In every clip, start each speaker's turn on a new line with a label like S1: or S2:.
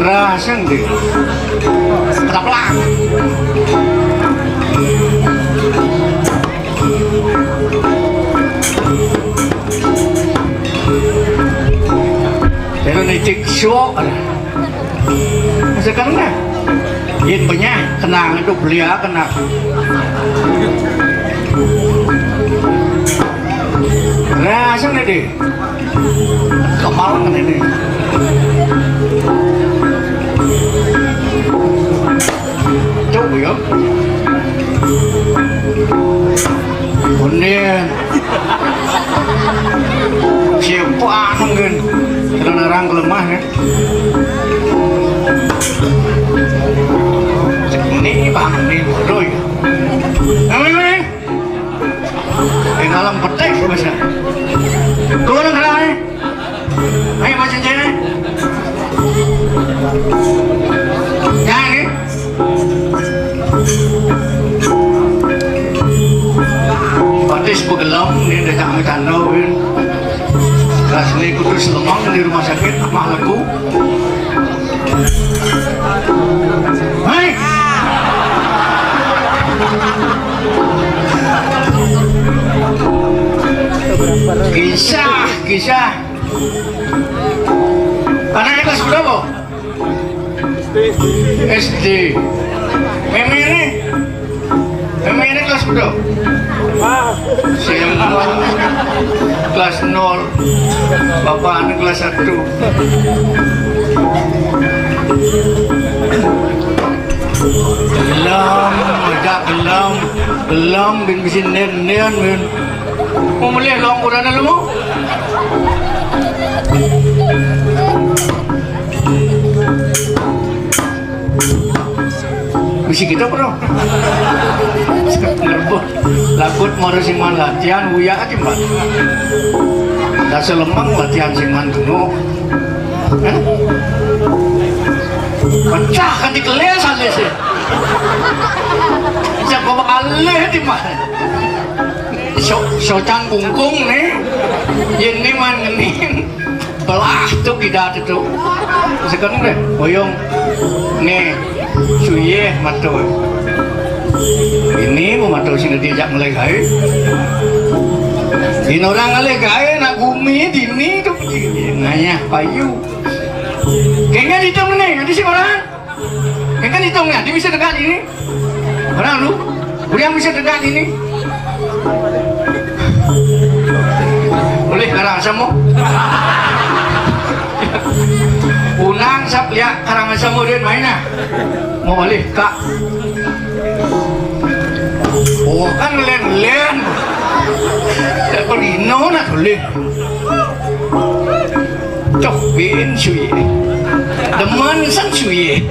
S1: Kerasang deh. Keplak. Pero nicik syok. Sekarang dah. Yin punya kenang itu belia kena. Kerasang deh. Kemalan kan ini. Coba ya. Kemudian siapa angin karena orang kelemah ya. Ini bang ini bodoh ya. Ini di dalam petek bisa. Turun kerana. Ayo macam mana? Jangan ni. Patis pegelam ni dah kami kandau kan. Kelas ni kudus lemang di rumah sakit mah laku. Hai. Kisah. Anaknya kelas berapa? SD. Meme ini kelas berapa? Saya kelas 0. Bapak anak kelas 1. Gelam bin bisin nen bin. Mau melihat long kurang lu mau? Misi kita bro. Lakut marasiman latihan uya akibat. Dan selemang latihan siman dulu. Pecah kan di keles aja sih. Siapa bakal leh di mana? Socan bungkung nih, ini man ngenin, belah tuh tidak itu. Sekarang deh, boyong nih, suye matu. Ini mau matu sini diajak melegai. Ini orang melegai nak bumi di ini tuh begini, nanya payu. Kayaknya hitung nih, nanti sih orang. Kayaknya hitungnya, dia bisa dekat ini. Orang lu, yang bisa dekat ini. Boleh karang sama Unang saplia karangan samudin mainnya. Mau balik kak. Oh kan len. Kalau ino na tulen. Cok bin suye. Demen sang suye.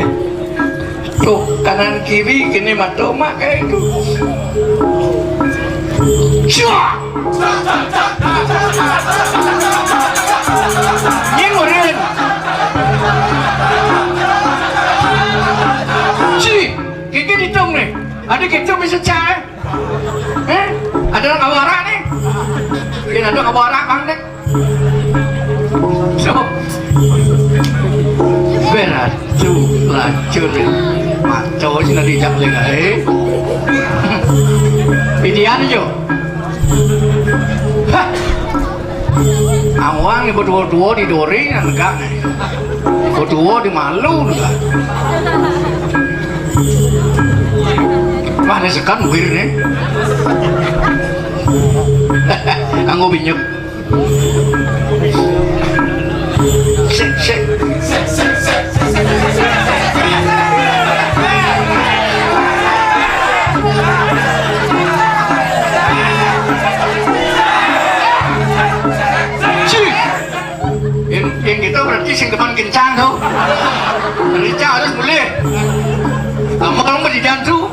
S1: Cok kanan kiri kini matoma kayak itu. Cua. Nyengorin. Si, kiki ditung nih. Ada kita bisa cari. Ada orang kawara nih. Ini ada kawara bang dek. So, berat tu lacur. Maco sih nanti jak lagi. Pidian aja. Awang ni berdua-dua di dori kan enggak nih. Berdua di malu enggak. Mana sekan wir nih. Anggo binyuk. Sek. Yang kita berarti sing depan kencang tuh. Kencang harus boleh. Kalau mau dijantu.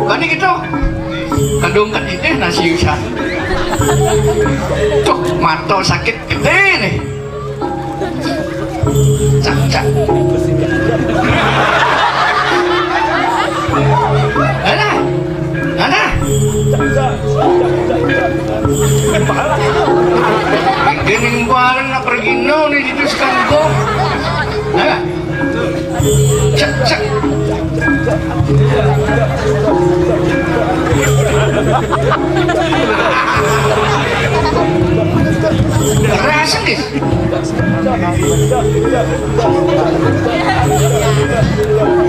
S1: Kan gitu. Kandung kan ini nasi usah. Cok mata sakit gede nih. Cak. Ada. Gening bareng nak pergi no nih dituskan kok. Cak. Rasa nih.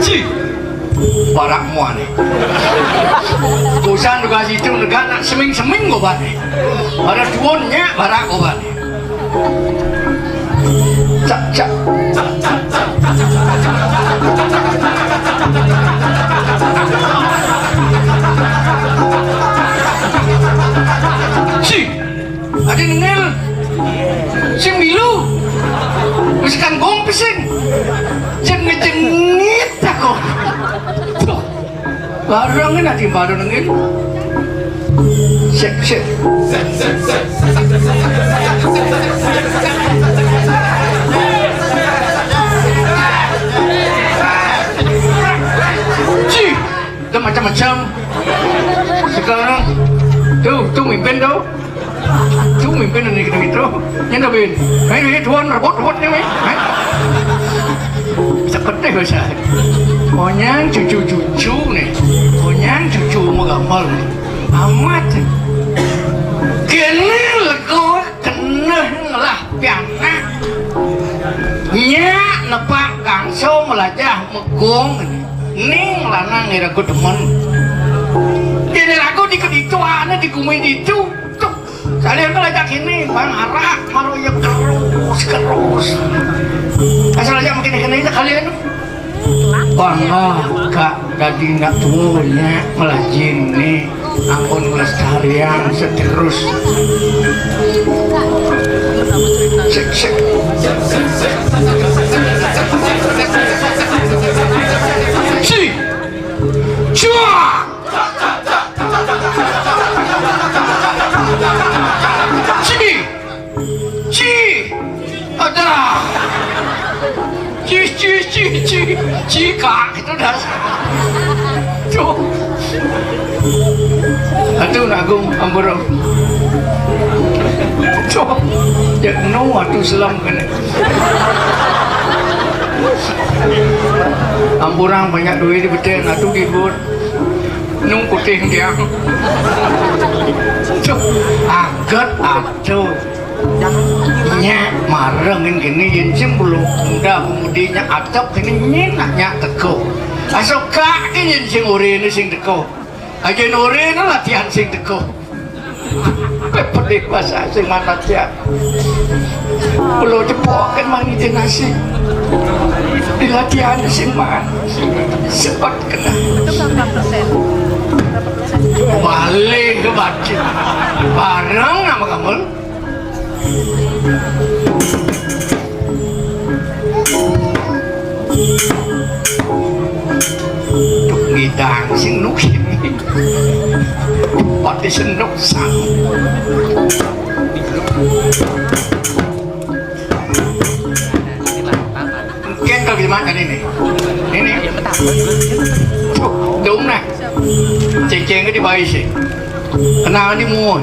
S1: Cik. Barak muan nih. Kusan juga situ negara seming gobat nih. Ada duonnya barak gobat nih. Cak. Si, ada nengel. Si milu. Misalkan gompesin. Jengit aku. Barangnya nanti baru nengel. Sek. Dah macam-macam. Sekarang tu mimpin tu. Tu mimpin ni gitu. Yang dah bin. Hai tuan robot ni mai. Seperti biasa. Konyang cucu ni. Konyang cucu mengamal. Amat. Kini lego kena lah piana. Nya lepak gangso melajah megong. Ning lanang ngira aku demen. Jadi aku dikit itu ana dikumain itu. Tuh. Kalian kalau ajak ini bang arak maroyak terus. Asal aja makin kena kalian. Bangga kak jadi nggak tuanya melajin nih. Ampun melestarian seterus. Sek. Si, cua, ci, ada, kak itu dah, tuh, aduh nagung amburum, tuh, jak no aduh selam kene. Amburang banyak duit di betul, aduh gibur, nung kuting dia, agat aduh, nya marengin gini jencim belum muda kemudiannya atap ini nyenaknya teko, asal kak ini jencim ori ini sing teko, aja ori ini latihan sing teko, pedih bahasa sing mana tiap, belum cepok kan mangitin nasi. di latihan sing man sempat kena balik ke baca bareng nama kamu tuk ngidang sing nuk sini pati senuk sang mungkin kalau gimana ini đúng này chèn cái đi bay sih kenal đi mua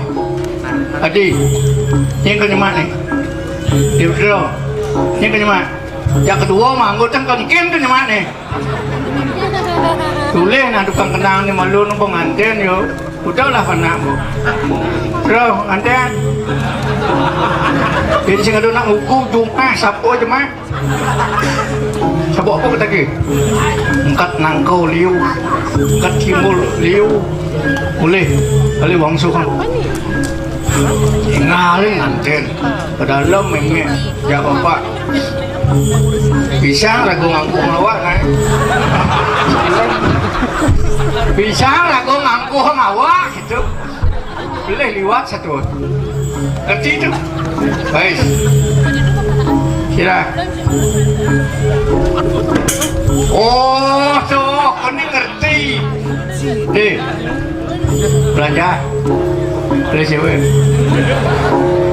S1: đi nhưng cái mana nih điều rồi nhưng cái mana yang kedua mah anggota kan cái mana nih tulis nah tukang kenal nih malu nung pengantin yo udahlah kena bu bro anten ini sih ada nak ukur Jumat Sabtu aja mah Sabtu apa kita ki angkat nangkau liu angkat timul liu boleh kali wang sukan ngalih anten ke dalam ini ya bapak bisa ragu ngangkung lawak kan bisa ragu ngangkung lawak gitu boleh liwat satu ngerti itu baik kira oh tuh ini ngerti deh belanja beli cewek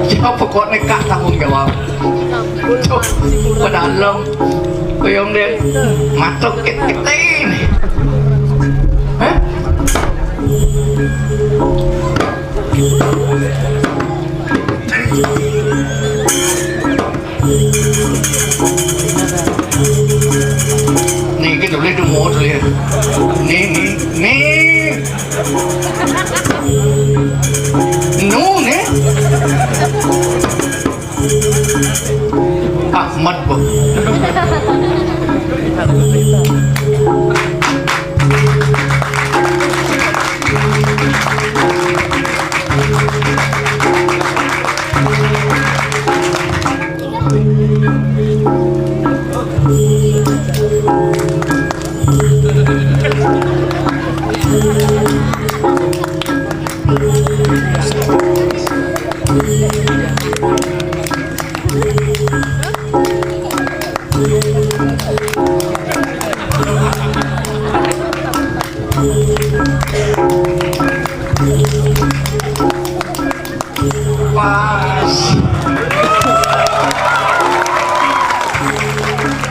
S1: siapa pokok nekat tanggung jawab tuh ke dalam kuyong deh matuk kita ini hah nih kita boleh demo dulu ya nih nu nih Ahmad bu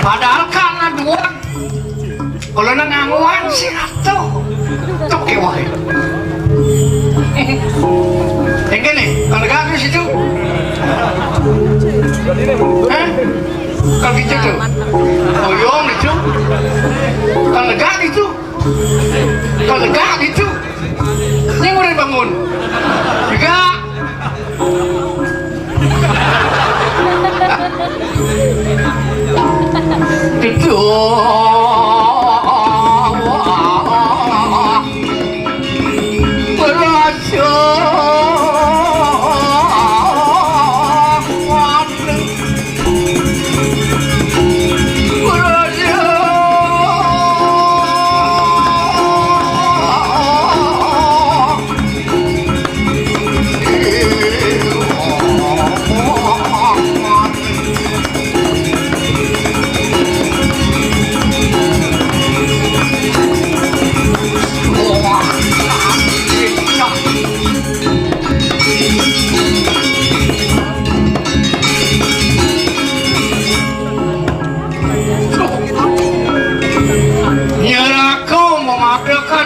S1: padahal karena dua kalau nanganguan sih atuh tuh kewah yang gini kalau gak di situ hah kalau gitu tuh oh yong itu kalau gak gitu kalau gak gitu ini udah bangun juga itu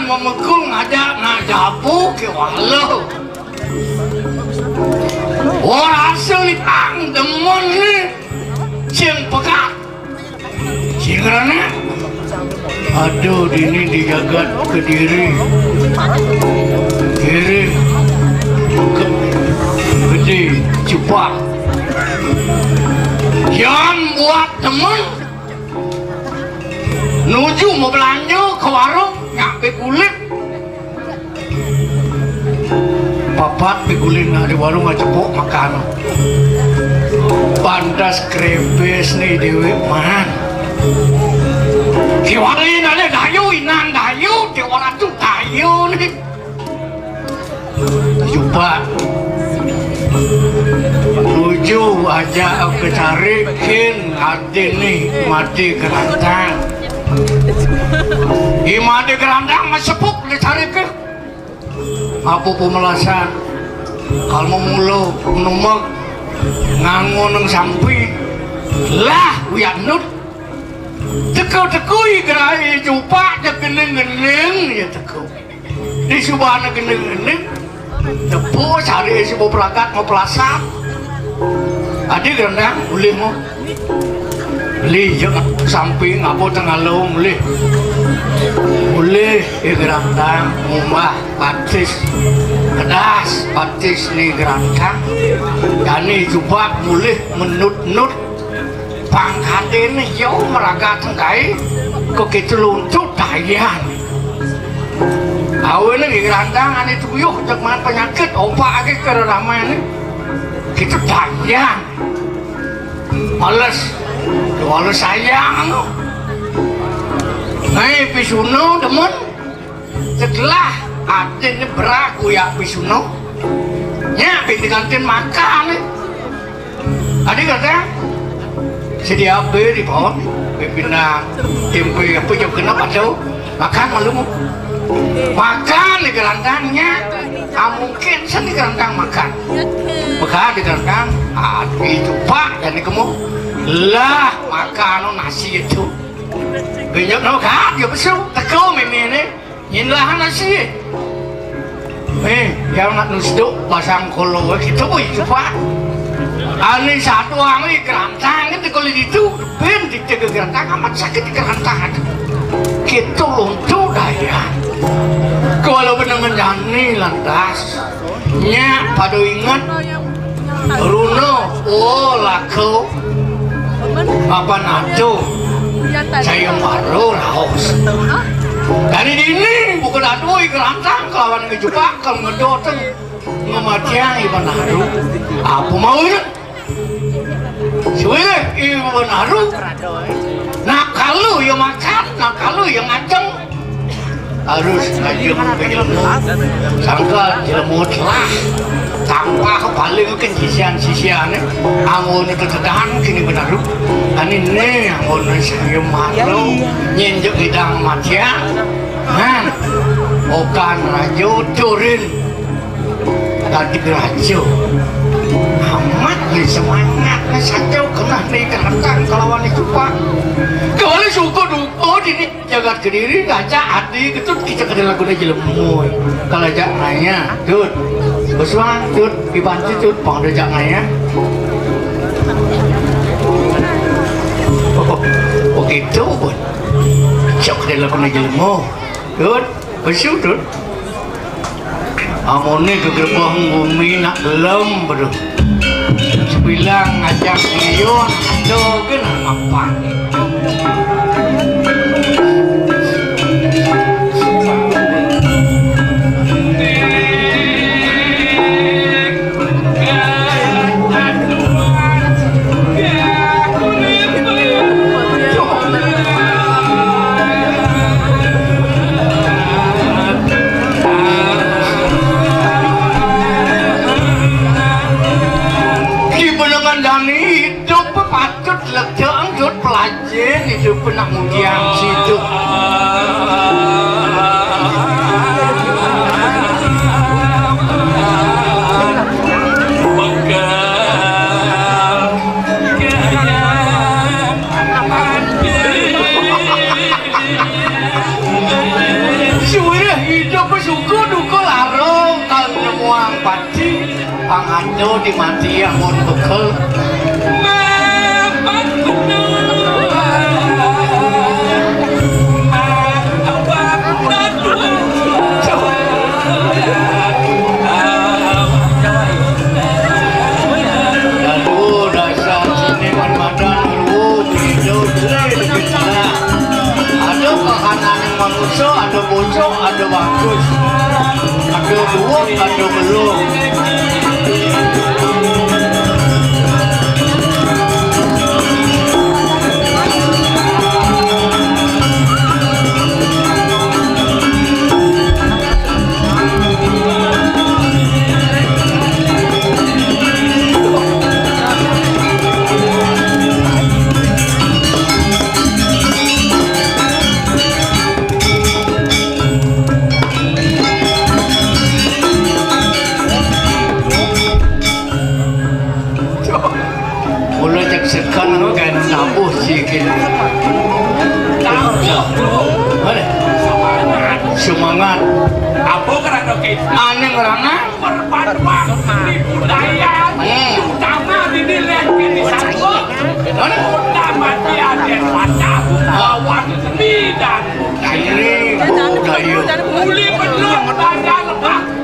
S1: memekung ada najabu ke walau orang asli ang demon ni sing pekat sing rana aduh ini dijagat ke diri gede cepat jangan buat teman nuju mau belanja ke warung nyampe kulit papat pikulit na di warung cepok makan pandas krepes nih dewe man Kiwari nale dayu inang dayu kiwara tu dayu nih. Coba tuju aja aku carikin hati nih mati kerantang. Mati kerantang masepuk dicarikin. Apa pemelasan? Kalau mulu numek ngangoneng sampai lah wianut tekau-tekui gerai jumpa je geneng-geneng ya tekau di subahana geneng-geneng tepu cari sebuah pelakat mau pelasak adik gerendang boleh mau boleh jangan samping apa tengah lo boleh gerendang mumbah batis kedas batis ni gerendang yani jumpa boleh menut-nut pangkat ini jauh meraga tengkai kok kita luntur dayan awalnya di gerandang ini tuyuh jangan penyakit opak lagi keramai ini kita dayan males sayang nih pisuno demen setelah atin beraku ya pisuno nya binti kantin makan nih adik kata sedia beri pohon pimpinan tempe apa jauh kenapa jauh makan malu makan di gerandangnya mungkin seni gerandang makan bekas di gerandang itu pak jadi kamu lah makan nasi itu banyak no kan dia besok tekau mimi ini inilah nasi yang nak nusduk pasang kolor kita itu pak ani satu orang ini kerantang itu kalau itu ben dijaga kerantang amat sakit di kerantang kita luntur daya kalau benar menjani lantas nya pada ingat Runo oh laku apa nado saya baru raus dari ini bukan aduh kerantang kawan ngejupak kalau ngedoteng ngematian iban haru apa mau ini suwe ibu benaru nak kalau yang makan nak kalau yang ngajeng harus ngajeng ilmu sangka ilmu telah tanpa paling ke sisian angon itu tedahan kini benaru dan ini angon saya malu nyenjuk hidang matian okan rajo turin tadi rajo amat semangat saja kena nih kerantang kelawan itu pak kalau suku duko ini jaga kediri ngajak hati itu kita kediri lagu aja lemui kalau jak nanya tut bersuang tut dibantu tut pang dejak nanya oh gitu pun cok kediri lagu aja lemui tut bersu tut amone ke gerbang bumi nak gelem betul bilang ngajak ngiyun aduh kena mampang pelajar itu pernah mudian situ sudah hidup suku duku larung kalau nemuang pati panganjo dimati yang mau bekel ada bocor, ada bagus, ada buah, ada belum. semangat.
S2: Apa kerana kita?
S1: Aneh orangnya.
S2: Perpaduan budaya utama dinilai di satu. Utama di adat pada bawah seni dan budaya. Muli belum pada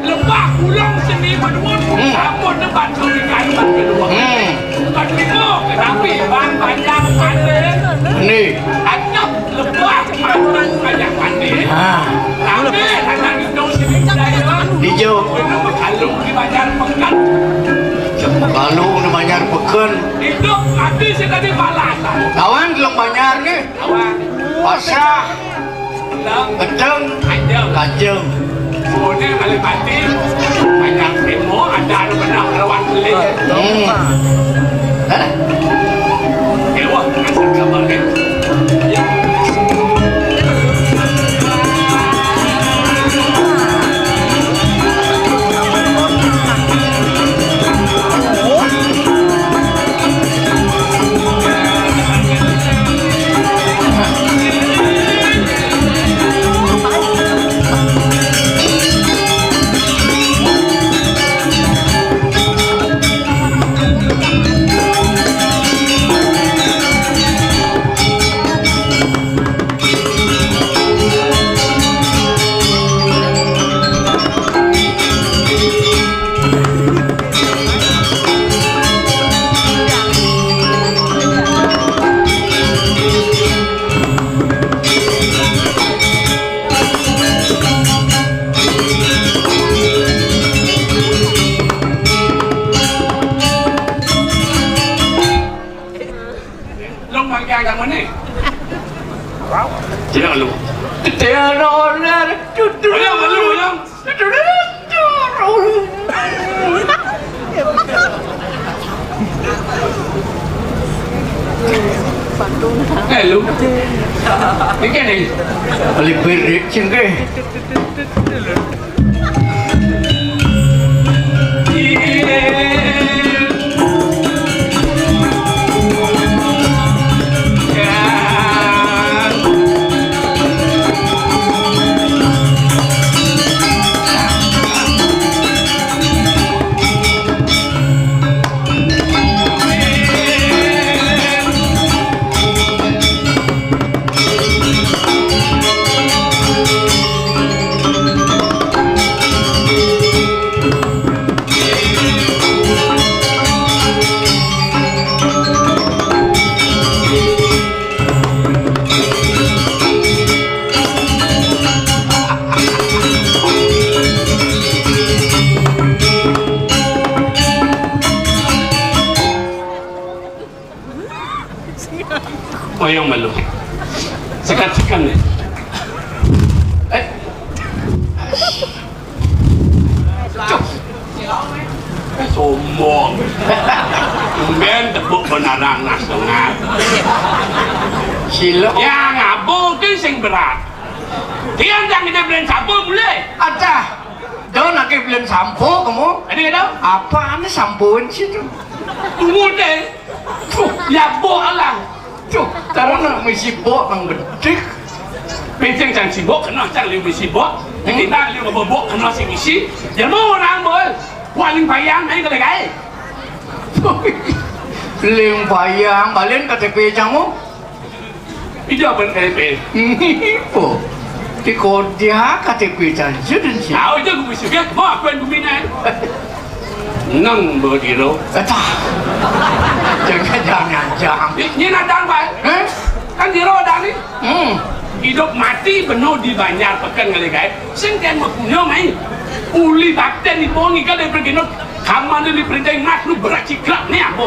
S2: lebah pulang seni menurut. Kamu debat kurikan kedua. Kedua tetapi banyak pandai.
S1: Ini.
S2: Anjak lebah pandai banyak pandai. Tapi anak itu seni budaya.
S1: Hijau.
S2: Kalau di Banjar Pekan.
S1: Kalau di Banjar Pekan.
S2: Hidup nanti sudah di balasan.
S1: Kawan dalam Banjar ni.
S2: Kawan.
S1: Pasah. Gedeng. Kajeng.
S2: Kemudian kali mati. Banyak demo ada benar rawan beli. Ewa, asal kabar kan. Jangan lu. Ayam malu ayam. Lu. Ini kan ni.
S1: Balik berik cengke.
S2: Ayam malu. Sekat-sekat ni. Sombong. Ben tepuk benarang nak setengah.
S1: Silap.
S2: Ya ngabur tu sing berat. Dia jangan kita beli sabun boleh.
S1: Ada. Dah nak ke beli sampo kamu?
S2: Ada ke tahu?
S1: Apa anda sampoin situ?
S2: Mudah. Ya bohlah.
S1: Tuh, taruh nak mesti bok mang bedik.
S2: Penceng jangan sibuk kena jangan lebih sibuk. Jadi nak lebih bobok kena sing isi. Jangan mau orang boy. Paling payang ni kalau gay.
S1: Ling bayang balen KTP kamu?
S2: Itu apa KTP?
S1: Oh, di kodia KTP jangan dan siapa?
S2: Tahu je aku mesti get. Mau aku yang guminan. Nang berdiro.
S1: Jangan.
S2: Ini nadang pak. Kan diro dah ni. Hidup mati penuh di Banjar Pekan kali gay. Sengkan makunya main. Uli bakten di bongi kan dia pergi nak kamar dia perintah mat lu beracikrak ni apa?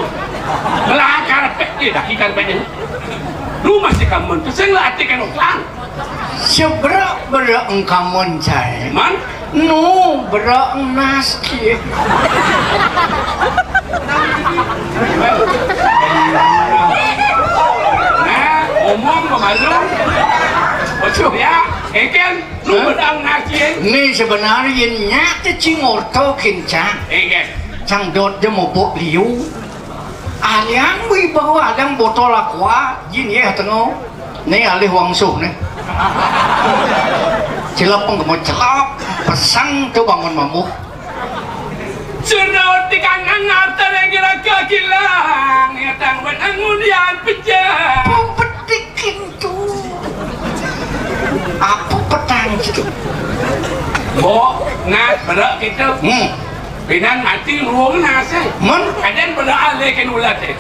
S2: Belakang pek dia dah ikan pek ni. Lu masih kamar tu senglah atikan oklan.
S1: Seberak engkamun saya.
S2: Man?
S1: No, berak naski.
S2: Nah, omong malu. Betul ya, Eken, lu bedang nasi.
S1: Ni sebenarnya nyata cingorto kencang.
S2: Eken,
S1: cang dot dia mau bok liu. Aliang wibawa aliang botol aqua, jin ye tengok. Ni alih wang suh ni. Cilapeng mau celap, pesang tuh bangun mamu.
S2: Cerot di kanan ngarter yang kira gilang, ya tangwan angulian pejah.
S1: Pembedikin tuh. Apa petang itu?
S2: Bo, ngas berak kita. Binan mati ruang nasi. Kadang berak alekan ulat eh.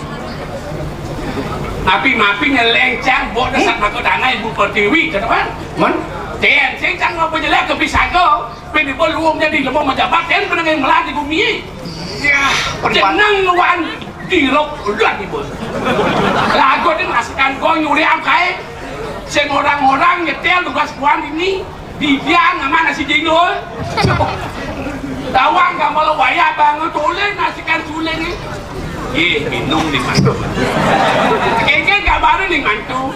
S2: Api-mapi nyelencang, bo dasar makot anak ibu pertiwi, teman. Ten, saya jangan apa jelek kepisah kau. Pilih peluang jadi lemah menjabat, ten pengen melatih bumi.
S1: Ya,
S2: jenang luan dirok udah ibu. Lagu ini masukkan kau nyuri amkai. Sen orang-orang nyetel tugas puan ini di dia nama nasi jengol. Tawang gak malu waya banget tulen nasikan tulen ni. Minum di mantu. Kayaknya kabarnya di mantu.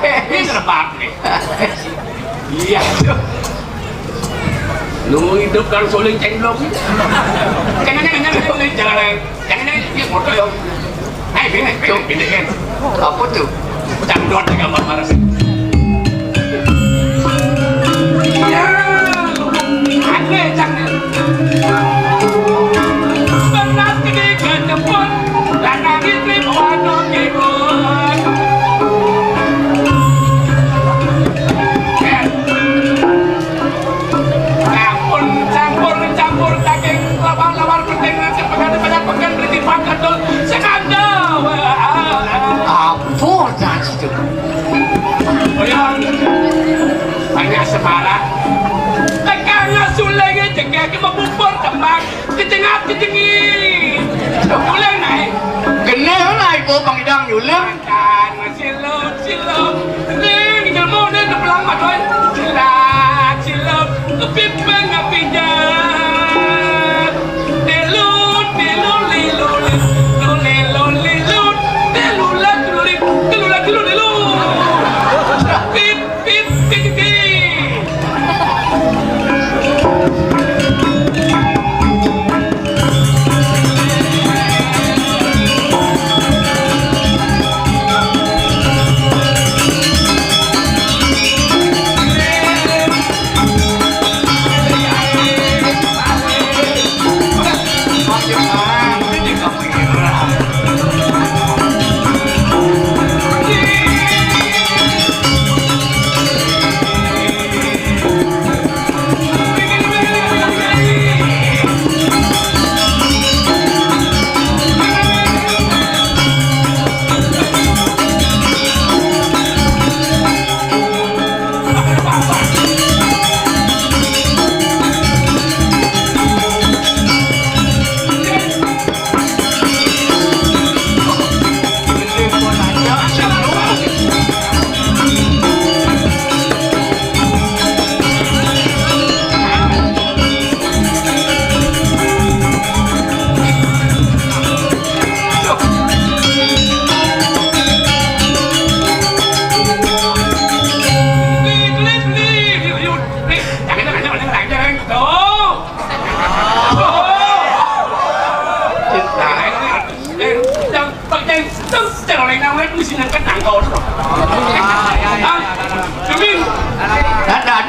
S2: Ini terbang nih. Iya tuh. Lu hidup kalau suling cendol. Jangan dia motor yo. Pindah kan. Apa tuh? Candot dengan marah. Ya, aneh jangan. Benar gede ketepun, dan nangis di bawah kebun. Campur daging lawar penting pegan berarti makan dong sekandau. Apa dah itu? Oyang, banyak semarak. Tekannya sulainya jengkel ke membubur kembang kecengat-kecengit. Mulai naik.
S1: Kenal naik po pangidang yulang.
S2: Makan silup. Ning jelmo ning kebelang madoy. Silup kepipeng apinya.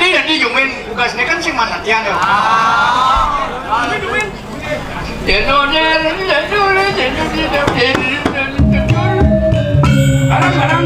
S1: Jadi Jumin tugasnya kan sih mana tiang ya.
S2: Barang.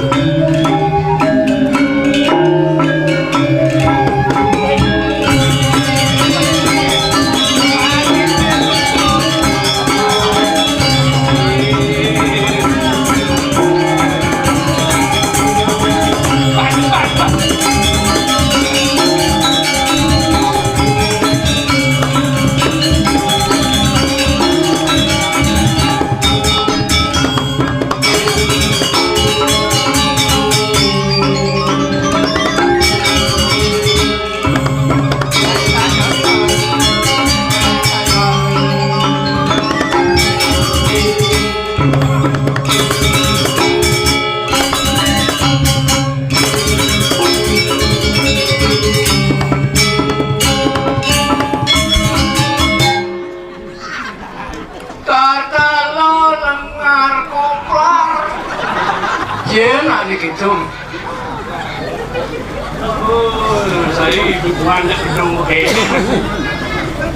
S2: Saya banyak dong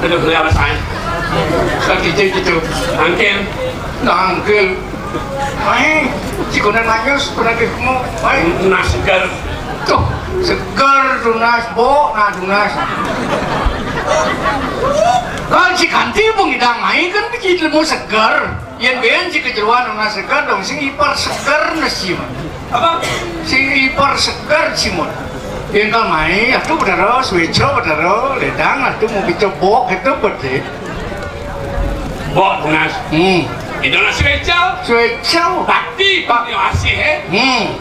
S2: ada beli apa saya
S1: Kaki gitu.
S2: angkel
S1: Nangkel. Mai, si konan manyos pernah ketemu. Mai,
S2: nas segar
S1: tuh segar tunas bo, nah tunas. Kalau si kanti pun kita main kan begitu mau segar. Yang bean si kejeruan tunas segar dong, si ipar segar nasi mah.
S2: apa
S1: Si ipar segar si mah. Yang kalau main, itu benar, switcho benar, ledang, itu mau dicoba itu betul.
S2: bok nas itu nas secel
S1: Switcho,
S2: bakti pak yang asih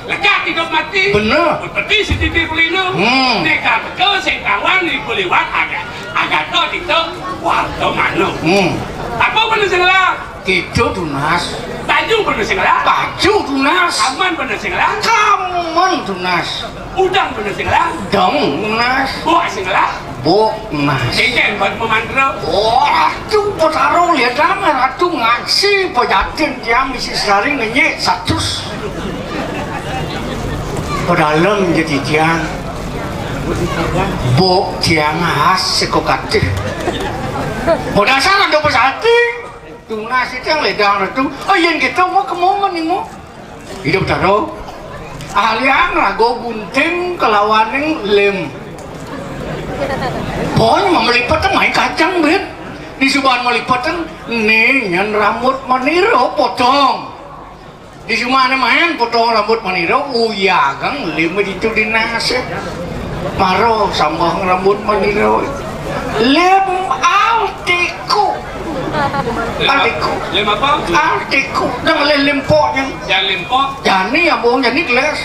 S2: lekat hidup mati
S1: bener.
S2: seperti si titi pelinu neka betul si kawan di puliwat agak to itu waktu manu apa bener singlah
S1: Gitu tunas,
S2: baju bener singlah
S1: baju tunas,
S2: aman bener singlah
S1: kamu tunas,
S2: udang bener singlah
S1: dong tunas,
S2: buah singlah
S1: bo tunas.
S2: Cengkeh buat memandro
S1: Wah, tuh potaro lihat nama, tuh ngaksi pejatin dia mesti sering ngenyek satus. Pedalam jadi tiang, bo tiang khas sekokati. Berdasar ada pesati, tunas itu yang ledang itu. Oh yang kita mau kemana nih mau? Hidup taro. Alian rago gunting kelawaning lem. Pokoknya melipatkan main kacang bet. Di subhan melipatkan nih yang rambut maniro potong. Di mana main potong rambut maniro uya kang lima itu di nasi. Maro sambang rambut maniro. Lem altiku. Altiku.
S2: lem apa
S1: Altiku. Jangan lem poknya.
S2: jangan lempok
S1: Jani ya bohong jani kelas.